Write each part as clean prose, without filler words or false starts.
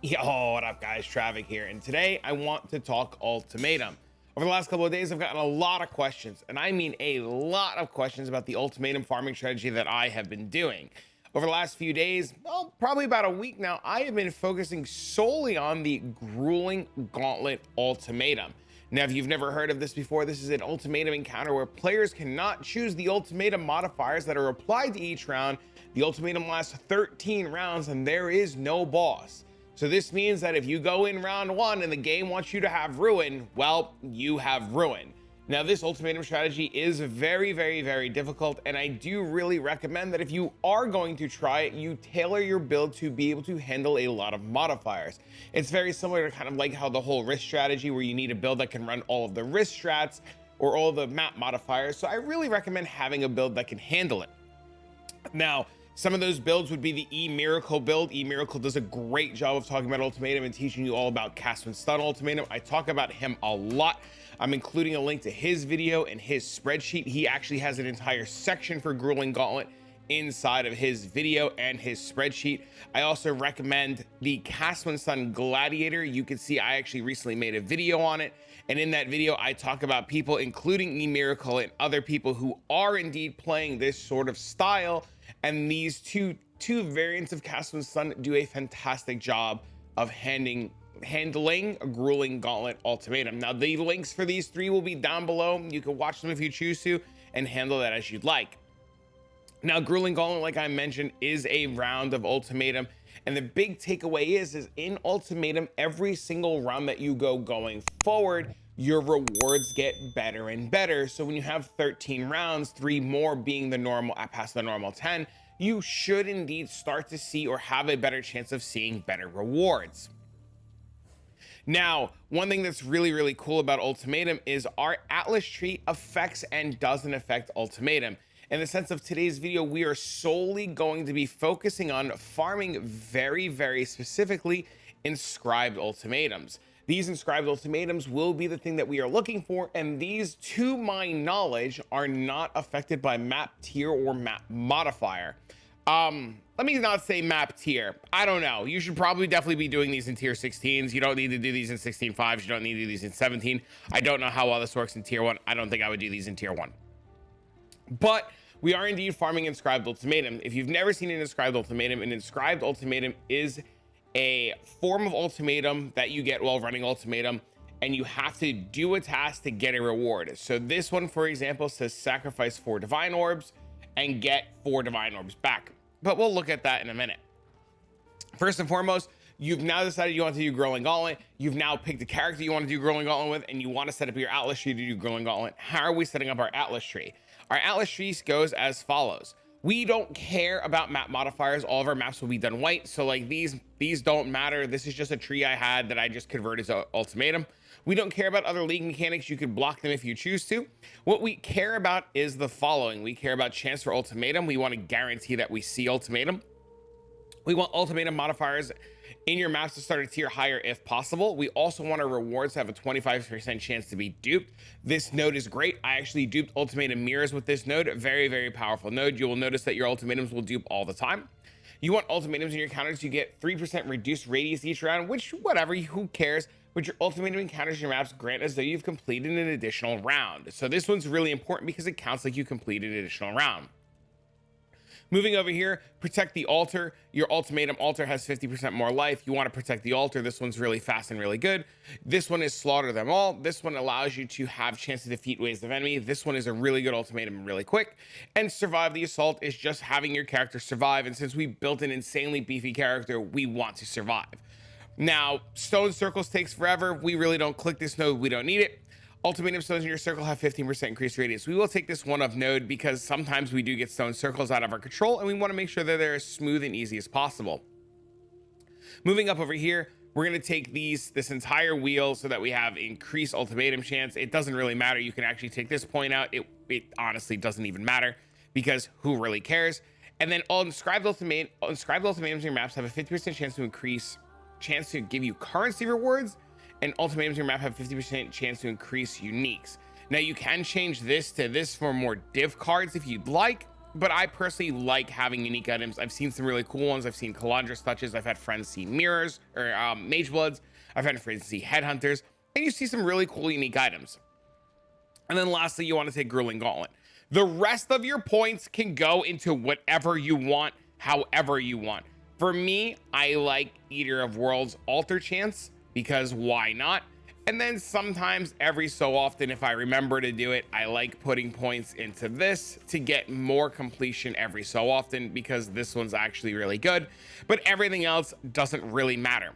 Yo, what up guys, Travic here, and today I want to talk ultimatum. Over the last couple of days, I've gotten a lot of questions, and I mean a lot of questions about the ultimatum farming strategy that I have been doing. Over the last few days, well, probably about a week now, I have been focusing solely on the Grueling Gauntlet Ultimatum. Now, if you've never heard of this before, this is an ultimatum encounter where players cannot choose the ultimatum modifiers that are applied to each round. The ultimatum lasts 13 rounds, and there is no boss. So this means that if you go in round one and the game wants you to have ruin, well, you have ruin. Now, this ultimatum strategy is very, very, very difficult, and I do really recommend that if you are going to try it, you tailor your build to be able to handle a lot of modifiers. It's very similar to kind of like how the whole risk strategy, where you need a build that can run all of the risk strats or all the map modifiers. So I really recommend having a build that can handle it. Now, some of those builds would be the E-Miracle build. E-Miracle does a great job of talking about ultimatum and teaching you all about cast and stun ultimatum. I talk about him a lot. I'm including a link to his video and his spreadsheet. He actually has an entire section for Grueling Gauntlet inside of his video and his spreadsheet. I also recommend the cast and stun Gladiator. You can see I actually recently made a video on it. And in that video, I talk about people, including E-Miracle and other people who are indeed playing this sort of style. And these two variants of cast and stun do a fantastic job of handling a Grueling Gauntlet Ultimatum. Now, the links for these three will be down below. You can watch them if you choose to and handle that as you'd like. Now, Grueling Gauntlet, like I mentioned, is a round of ultimatum. And the big takeaway is in ultimatum, every single round that you go going forward, your rewards get better and better. So when you have 13 rounds, 3 more being the normal, past the normal 10, you should indeed start to see or have a better chance of seeing better rewards. Now, one thing that's really, really cool about ultimatum is our Atlas tree affects and doesn't affect ultimatum. In the sense of today's video, we are solely going to be focusing on farming very, very specifically inscribed ultimatums. These inscribed ultimatums will be the thing that we are looking for, and these, to my knowledge, are not affected by map tier or map modifier. Let me not say map tier. I don't know. You should probably definitely be doing these in tier 16s. You don't need to do these in 16.5s. You don't need to do these in 17. I don't know how well this works in tier 1. I don't think I would do these in tier 1. But we are indeed farming inscribed ultimatum. If you've never seen an inscribed ultimatum, an inscribed ultimatum is a form of ultimatum that you get while running ultimatum, and you have to do a task to get a reward. So this one, for example, says sacrifice 4 divine orbs and get 4 divine orbs back. But we'll look at that in a minute. First and foremost, you've now decided you want to do Grueling Gauntlet. You've now picked a character you want to do Grueling Gauntlet with, and you want to set up your Atlas tree to do Grueling Gauntlet. How are we setting up our Atlas tree? Our Atlas tree goes as follows. We don't care about map modifiers. All of our maps will be done white. So like these don't matter. This is just a tree I had that I just converted to ultimatum. We don't care about other league mechanics. You could block them if you choose to. What we care about is the following. We care about chance for ultimatum. We want to guarantee that we see ultimatum. We want ultimatum modifiers in your maps to start a tier higher if possible. We also want our rewards to have a 25% chance to be duped. This node is great. I actually duped ultimatum mirrors with this node. Very, very powerful node. You will notice that your ultimatums will dupe all the time. You want ultimatums in your counters to get 3% reduced radius each round, which whatever, who cares? But your ultimatum encounters in your maps grant as though you've completed an additional round. So this one's really important because it counts like you completed an additional round. Moving over here, protect the altar. Your ultimatum altar has 50% more life. You want to protect the altar. This one's really fast and really good. This one is slaughter them all. This one allows you to have chance to defeat waves of enemy. This one is a really good ultimatum, really quick. And survive the assault is just having your character survive. And since we built an insanely beefy character, we want to survive. Now, stone circles takes forever. We really don't click this node. We don't need it. Ultimatum stones in your circle have 15% increased radius. We will take this one of node because sometimes we do get stone circles out of our control, and we want to make sure that they're as smooth and easy as possible. Moving up over here, we're going to take this entire wheel so that we have increased ultimatum chance. It doesn't really matter. You can actually take this point out. It honestly doesn't even matter because who really cares? And then all inscribed ultimatums in your maps have a 50% chance to give you currency rewards, and ultimatums in your map have 50% chance to increase uniques. Now you can change this to this for more div cards if you'd like, but I personally like having unique items. I've seen some really cool ones. I've seen Calandra's touches. I've had friends see mirrors or mage bloods. I've had friends see headhunters, and you see some really cool unique items. And then lastly, you want to take Grueling Gauntlet. The rest of your points can go into whatever you want, however you want. For me, I like Eater of Worlds Alter Chance, because why not? And then sometimes, every so often, if I remember to do it, I like putting points into this to get more completion every so often, because this one's actually really good, but everything else doesn't really matter.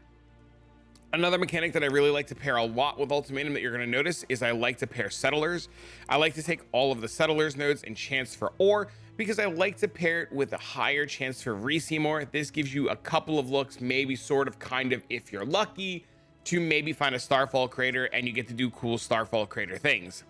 Another mechanic that I really like to pair a lot with Ultimatum that you're going to notice is I like to pair Settlers. I like to take all of the Settlers nodes and chance for ore, because I like to pair it with a higher chance for Reseymour. This gives you a couple of looks, maybe sort of kind of, if you're lucky, to maybe find a Starfall Crater, and you get to do cool Starfall Crater things.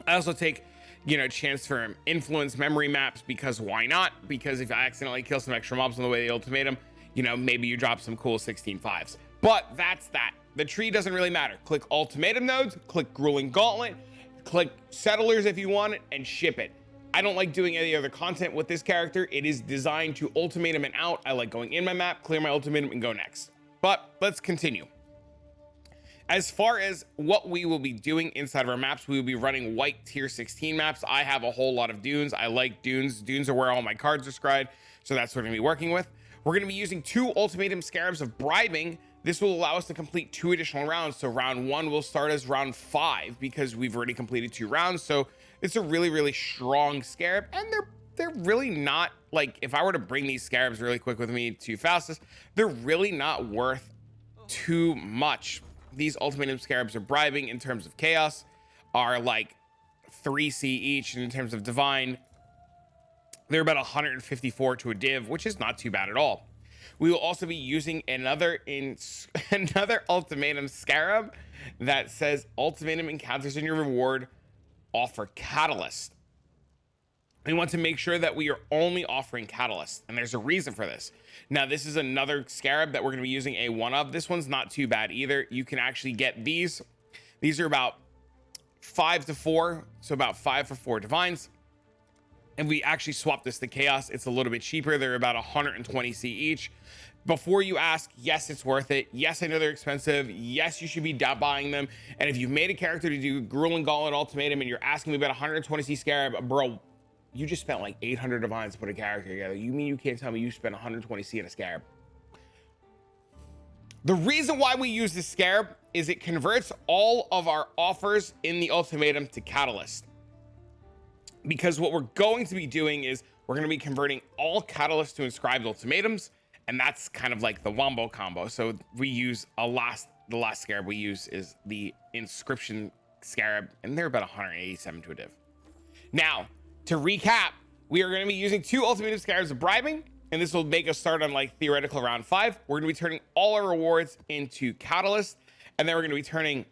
I also take, you know, chance for influence memory maps, because why not? Because if I accidentally kill some extra mobs on the way to the Ultimatum, you know, maybe you drop some cool 16/5s. But that's that. The tree doesn't really matter. Click Ultimatum nodes, click Grueling Gauntlet, click Settlers if you want it, and ship it. I don't like doing any other content with this character. It is designed to Ultimatum and out. I like going in my map, clear my Ultimatum, and go next. But let's continue. As far as what we will be doing inside of our maps, we will be running white tier 16 maps. I have a whole lot of dunes. I like dunes. Dunes are where all my cards are scried, so that's what we're going to be working with. We're going to be using 2 Ultimatum Scarabs of Bribing. This will allow us to complete 2 additional rounds. So round 1 will start as round 5, because we've already completed 2 rounds. So it's a really, really strong Scarab, and they're really not, like, if I were to bring these Scarabs really quick with me to fastest, they're really not worth too much. These Ultimatum Scarabs of Bribing in terms of chaos are like 3C each, and in terms of divine, they're about 154 to a div, which is not too bad at all. We will also be using another Ultimatum Scarab that says Ultimatum encounters in your reward offer Catalyst. We want to make sure that we are only offering Catalyst, and there's a reason for this. Now, this is another Scarab that we're going to be using a one of. This one's not too bad either. You can actually get these. These are about 5 to 4, so about 5 for 4 divines. And we actually swap this to chaos. It's a little bit cheaper. They're about 120C each. Before you ask, yes, it's worth it. Yes, I know they're expensive. Yes, you should be buying them. And if you've made a character to do Grueling Gauntlet Ultimatum and you're asking me about 120C Scarab, bro, you just spent like 800 divines to put a character together. You mean you can't tell me you spent 120C in a Scarab? The reason why we use this Scarab is it converts all of our offers in the Ultimatum to Catalyst. Because what we're going to be doing is we're going to be converting all Catalyst to Inscribed Ultimatums, and that's kind of like the wombo combo. So we use the last Scarab we use is the Inscription Scarab, and they're about 187 to a div. Now, to recap, we are going to be using 2 Ultimatum Scarabs of Bribing, and this will make us start on like theoretical round 5. We're going to be turning all our rewards into Catalyst, and then we're going to be turning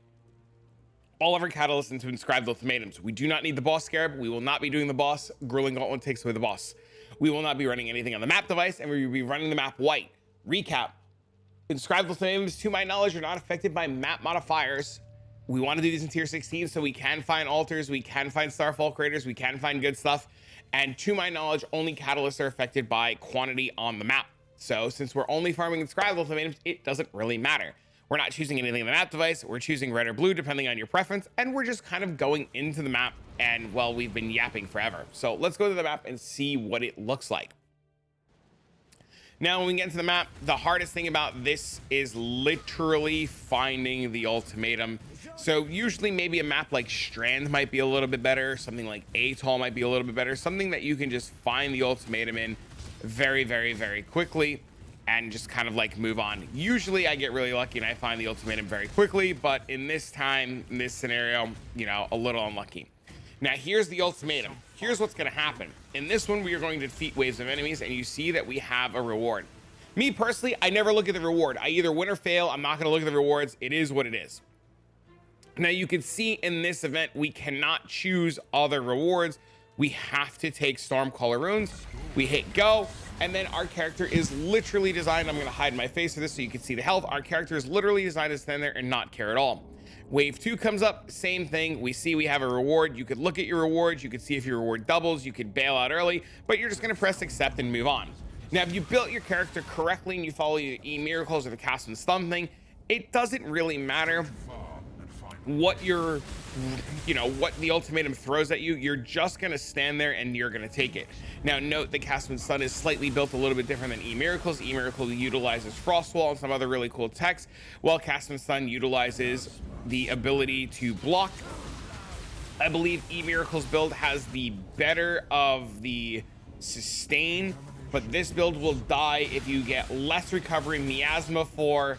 all of our Catalysts into Inscribed Ultimatums. We do not need the boss Scarab. We will not be doing the boss. Grueling Gauntlet takes away the boss. We will not be running anything on the map device, and we will be running the map white. Recap. Inscribed Ultimatums, to my knowledge, are not affected by map modifiers. We want to do these in tier 16 so we can find altars, we can find Starfall Craters, we can find good stuff. And to my knowledge, only Catalysts are affected by quantity on the map. So since we're only farming Inscribed Ultimatums, it doesn't really matter. We're not choosing anything in the map device. We're choosing red or blue, depending on your preference. And we're just kind of going into the map. And, well, we've been yapping forever. So let's go to the map and see what it looks like. Now, when we get into the map, the hardest thing about this is literally finding the Ultimatum. So usually maybe a map like Strand might be a little bit better. Something like Atoll might be a little bit better. Something that you can just find the Ultimatum in very, very, very quickly and just kind of like move on. Usually I get really lucky and I find the Ultimatum very quickly, but in this time, in this scenario, you know, a little unlucky. Now here's the Ultimatum. Here's what's gonna happen. In this one, we are going to defeat waves of enemies, and you see that we have a reward. Me personally, I never look at the reward. I either win or fail. I'm not gonna look at the rewards. It is what it is. Now you can see in this event, we cannot choose other rewards. We have to take Stormcaller runes. We hit go, and then our character is literally designed, I'm gonna hide my face for this so you can see the health. Our character is literally designed to stand there and not care at all. Wave 2 comes up, same thing. We see we have a reward. You could look at your rewards. You could see if your reward doubles. You could bail out early, but you're just going to press accept and move on. Now, if you built your character correctly and you follow your E-miracles or the cast and stun thing, it doesn't really matter what your, what the ultimatum throws at you. You're just going to stand there and you're going to take it. Now, note the cast and stun is slightly built a little bit different than E-miracles. E-miracle utilizes frost wall and some other really cool techs, while cast and stun utilizes the ability to block. I believe E-miracles build has the better of the sustain, but this build will die if you get less recovery, miasma 4,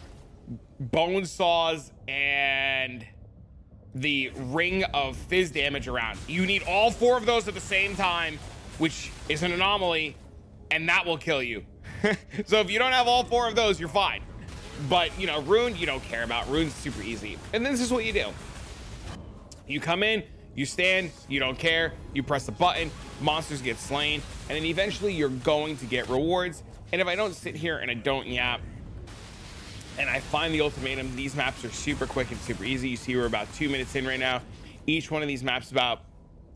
bone saws, and the ring of fizz damage around. You need all 4 of those at the same time, which is an anomaly, and that will kill you. So if you don't have all 4 of those, you're fine. But rune, you don't care about. Rune's super easy. And this is what you do. You come in, you stand, you don't care, you press the button, monsters get slain, and then eventually you're going to get rewards. And if I don't sit here and I don't yap, and I find the ultimatum, these maps are super quick and super easy. You see we're about 2 minutes in right now. Each one of these maps about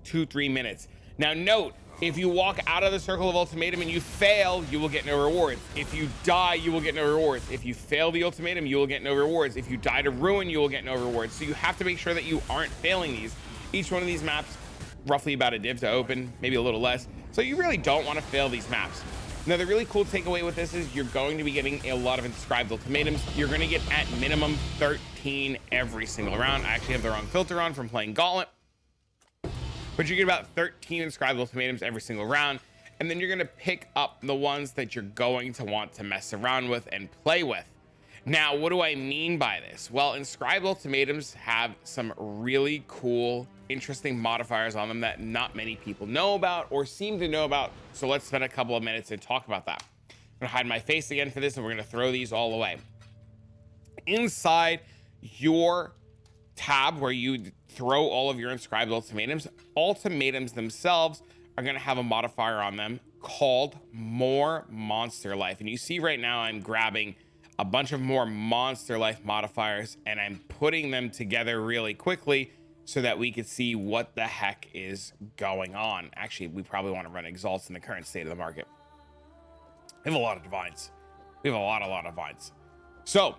2-3 minutes. Now note, if you walk out of the circle of ultimatum and you fail, you will get no rewards. If you die, you will get no rewards. If you fail the ultimatum, you will get no rewards. If you die to ruin, you will get no rewards. So you have to make sure that you aren't failing these. Each one of these maps, roughly about a div to open, maybe a little less. So you really don't want to fail these maps. Now, the really cool takeaway with this is you're going to be getting a lot of inscribed ultimatums. You're going to get at minimum 13 every single round. I actually have the wrong filter on from playing Gauntlet, but you get about 13 inscribed ultimatums every single round. And then you're going to pick up the ones that you're going to want to mess around with and play with. Now, what do I mean by this? Well, inscribed ultimatums have some really cool, interesting modifiers on them that not many people know about or seem to know about. So let's spend a couple of minutes and talk about that. I'm gonna hide my face again for this, and we're gonna throw these all away. Inside your tab where you throw all of your inscribed ultimatums, ultimatums themselves are gonna have a modifier on them called more monster life. And you see right now I'm grabbing a bunch of more monster life modifiers and I'm putting them together really quickly so that we could see what the heck is going on. Actually, we probably want to run exalts in the current state of the market. We have a lot of divines. We have a lot of divines. So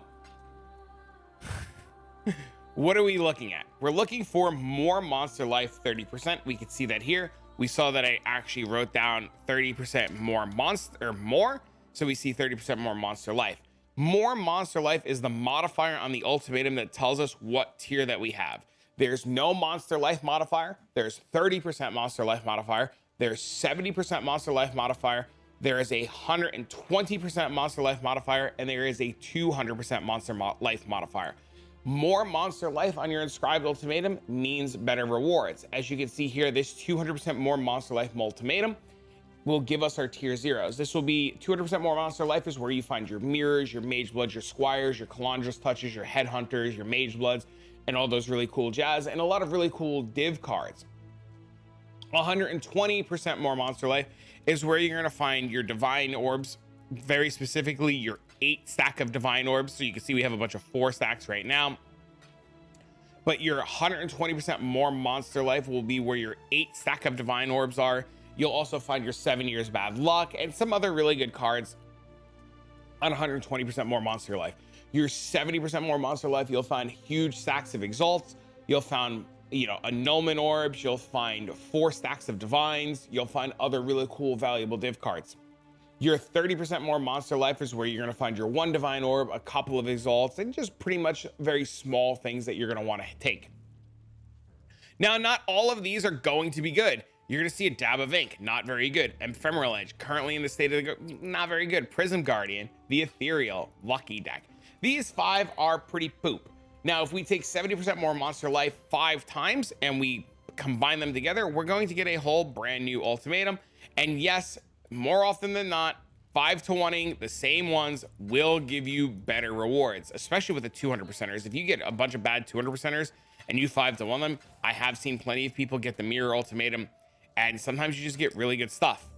what are we looking at? We're looking for more monster life 30%. We could see that here. We saw that I actually wrote down 30% more monster or more. So we see 30% more monster life. More monster life is the modifier on the ultimatum that tells us what tier that we have. There's no monster life modifier. There's 30% monster life modifier. There's 70% monster life modifier. There is a 120% monster life modifier, and there is a 200% monster life modifier. More monster life on your inscribed ultimatum means better rewards. As you can see here, this 200% more monster life ultimatum will give us our tier zeros. This will be 200% more monster life is where you find your mirrors, your mage bloods, your squires, your calandrous touches, your headhunters, your mage bloods, and all those really cool jazz, and a lot of really cool div cards. 120% more monster life is where you're gonna find your divine orbs, very specifically your 8 stack of divine orbs. So you can see we have a bunch of 4 stacks right now. But your 120% more monster life will be where your 8 stack of divine orbs are. You'll also find your 7 years bad luck and some other really good cards on 120% more monster life. Your 70% more monster life, you'll find huge stacks of exalts. You'll find, annulment orbs. You'll find 4 stacks of divines. You'll find other really cool, valuable div cards. Your 30% more monster life is where you're going to find your 1 divine orb, a couple of exalts, and just pretty much very small things that you're going to want to take. Now, not all of these are going to be good. You're going to see a dab of ink, not very good. Ephemeral Edge, currently in the state of the not very good. Prism Guardian, the Ethereal, Lucky Deck. These 5 are pretty poop. Now, if we take 70% more monster life 5 times and we combine them together, we're going to get a whole brand new ultimatum. And yes, more often than not, 5-to-1ing the same ones will give you better rewards, especially with the 200%ers. If you get a bunch of bad 200%ers and you 5-to-1 them, I have seen plenty of people get the mirror ultimatum, and sometimes you just get really good stuff.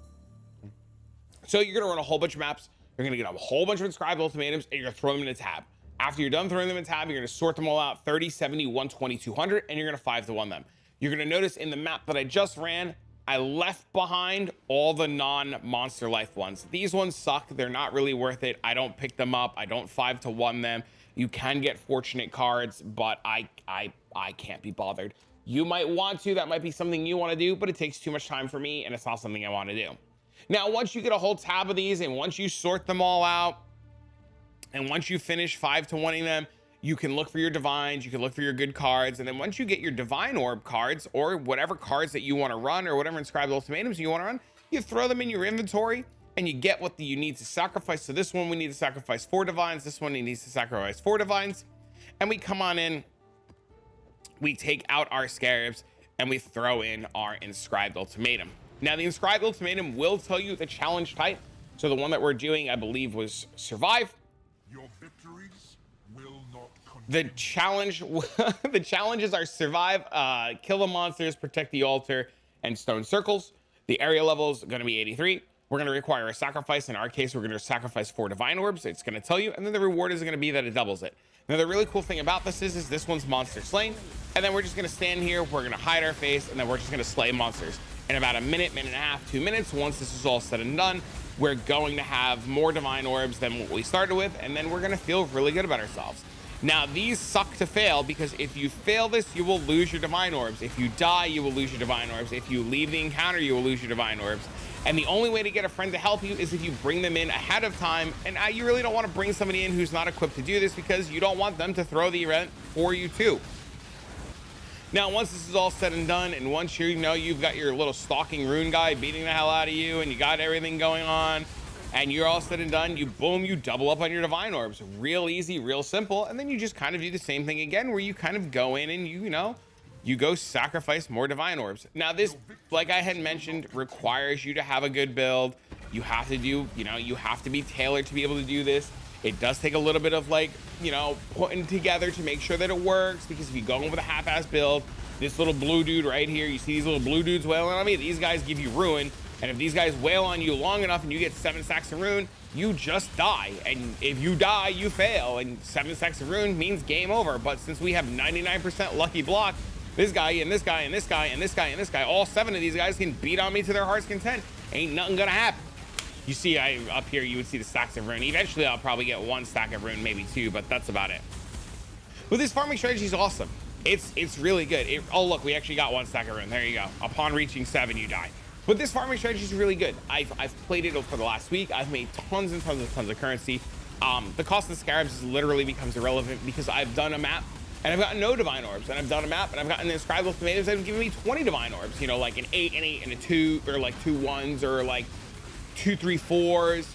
So you're going to run a whole bunch of maps. You're going to get a whole bunch of inscribed ultimatums, and you're going to throw them in a tab. After you're done throwing them in tab, you're going to sort them all out 30, 70, 120, 200, and you're going to 5-to-1 them. You're going to notice in the map that I just ran, I left behind all the non-monster life ones. These ones suck. They're not really worth it. I don't pick them up. I don't 5-to-1 them. You can get fortunate cards, but I can't be bothered. You might want to. That might be something you want to do, but it takes too much time for me, and it's not something I want to do. Now, once you get a whole tab of these, and once you sort them all out, and once you finish 5-to-1ing them, you can look for your divines, you can look for your good cards, and then once you get your divine orb cards, or whatever cards that you want to run, or whatever inscribed ultimatums you want to run, you throw them in your inventory, and you get what you need to sacrifice. So this one, we need to sacrifice 4 divines. This one, he needs to sacrifice 4 divines. And we come on in, we take out our scarabs, and we throw in our inscribed ultimatum. Now, the inscribed ultimatum will tell you the challenge type. So the one that we're doing, I believe, was survive. Your victories will not The continue. challenge, the challenges are survive, kill the monsters, protect the altar, and stone circles. The area level is going to be 83. We're going to require a sacrifice. In our case, we're going to sacrifice 4 divine orbs. It's going to tell you, and then the reward is going to be that it doubles it. Now, the really cool thing about this is this one's monster slain, and then we're just going to stand here. We're going to hide our face, and then we're just going to slay monsters. In about a minute, minute and a half, 2 minutes, once this is all said and done, we're going to have more divine orbs than what we started with, and then we're going to feel really good about ourselves. Now, these suck to fail because if you fail this, you will lose your divine orbs. If you die, you will lose your divine orbs. If you leave the encounter, you will lose your divine orbs. And the only way to get a friend to help you is if you bring them in ahead of time. And you really don't want to bring somebody in who's not equipped to do this because you don't want them to throw the event for you too. Now, once this is all said and done, and once you know you've got your little stalking rune guy beating the hell out of you, and you got everything going on, and you're all said and done, you double up on your divine orbs. Real easy, real simple. And then you just kind of do the same thing again, where you kind of go in and you go sacrifice more divine orbs. Now, this, like I had mentioned, requires you to have a good build. You have to do, you have to be tailored to be able to do this. It does take a little bit of putting together to make sure that it works, because if you go in with a half-ass build, this little blue dude right here, you see these little blue dudes wailing on me, these guys give you ruin. And if these guys wail on you long enough and you get 7 stacks of rune, you just die. And if you die, you fail. And 7 stacks of rune means game over. But since we have 99% lucky block, this guy and this guy and this guy and this guy and this guy, all 7 of these guys can beat on me to their heart's content. Ain't nothing gonna happen. You see, up here, you would see the stacks of rune. Eventually, I'll probably get 1 stack of rune, maybe 2, but that's about it. But this farming strategy is awesome. It's really good. Oh, look, we actually got 1 stack of rune. There you go. Upon reaching 7, you die. But this farming strategy is really good. I've played it for the last week. I've made tons and tons of currency. The cost of the scarabs literally becomes irrelevant because I've done a map and I've gotten no divine orbs, and I've done a map and I've gotten the inscribed ultimatums that have given me 20 divine orbs. Like an 8 and 8 and a 2, or like 2 1s, or like 2 3 4s.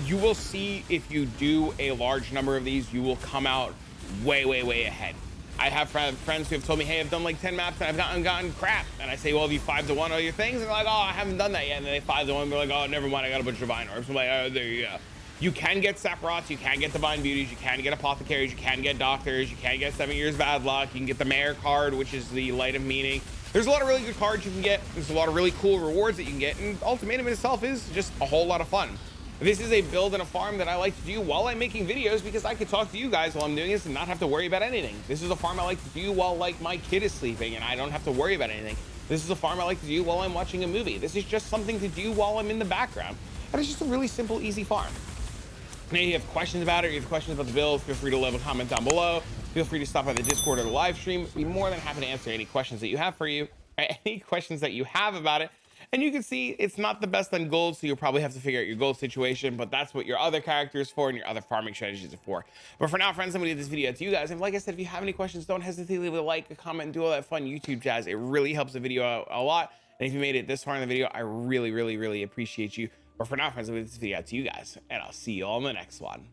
You will see, if you do a large number of these, you will come out way ahead. I have friends who have told me, hey, I've done like 10 maps and I've gotten crap. And I say, well, have you 5-to-1 all your things? And they're like, oh, I haven't done that yet. And then they 5-to-1, they're like, oh, never mind, I got a bunch of divine orbs. I'm like, oh, there you go. You can get Sephiroths, you can get divine beauties, you can get apothecaries, you can get doctors, you can get 7 years bad luck, you can get the mayor card, which is the light of meaning. There's a lot of really good cards you can get. There's a lot of really cool rewards that you can get. And Ultimatum itself is just a whole lot of fun. This is a build and a farm that I like to do while I'm making videos, because I could talk to you guys while I'm doing this and not have to worry about anything. This is a farm I like to do while my kid is sleeping and I don't have to worry about anything. This is a farm I like to do while I'm watching a movie. This is just something to do while I'm in the background. And it's just a really simple, easy farm. Now, if you have questions about it, or you have questions about the build, feel free to leave a comment down below. Feel free to stop by the Discord or the live stream. I'd be more than happy to answer any questions that you have about it. And you can see it's not the best on gold, so you'll probably have to figure out your gold situation, but that's what your other characters for and your other farming strategies are for. But for now, friends, I'm gonna give this video out to you guys. And like I said, if you have any questions, don't hesitate to leave a like, a comment, and do all that fun YouTube jazz. It really helps the video out a lot. And if you made it this far in the video, I really appreciate you. But for now, friends, I'm gonna give this video out to you guys, and I'll see you all in the next one.